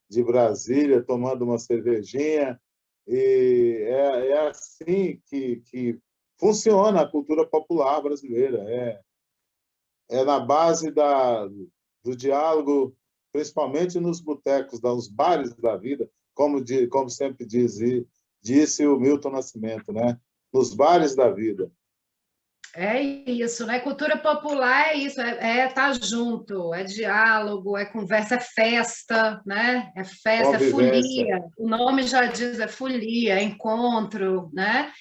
de Brasília, tomando uma cervejinha, e é assim que funciona a cultura popular brasileira. É na base do diálogo, principalmente nos botecos, nos bares da vida, como sempre disse o Milton Nascimento, né? Nos bares da vida. É isso, né? Cultura popular é isso, é estar junto, é diálogo, é conversa, é festa, né? É festa, é Convivência. folia. O nome já diz, é folia, é encontro, né?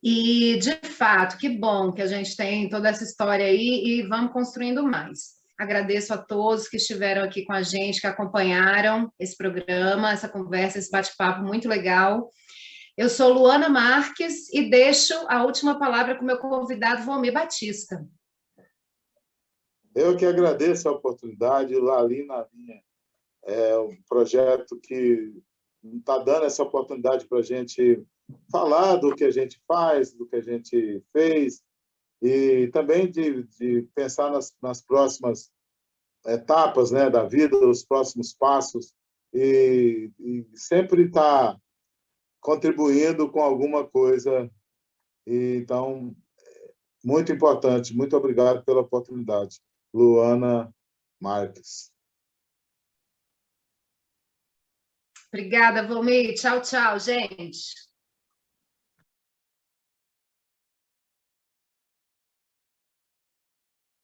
E, de fato, que bom que a gente tem toda essa história aí e vamos construindo mais. Agradeço a todos que estiveram aqui com a gente, que acompanharam esse programa, essa conversa, esse bate-papo muito legal. Eu sou Luana Marques e deixo a última palavra com o meu convidado, Volmir Batista. Eu que agradeço a oportunidade, Lali na linha. É um projeto que está dando essa oportunidade para a gente falar do que a gente faz, do que a gente fez, e também de pensar nas próximas etapas, né, da vida, os próximos passos, e sempre estar contribuindo com alguma coisa. E, então, muito importante. Muito obrigado pela oportunidade. Luana Marques. Obrigada, Volmir. Tchau, tchau, gente.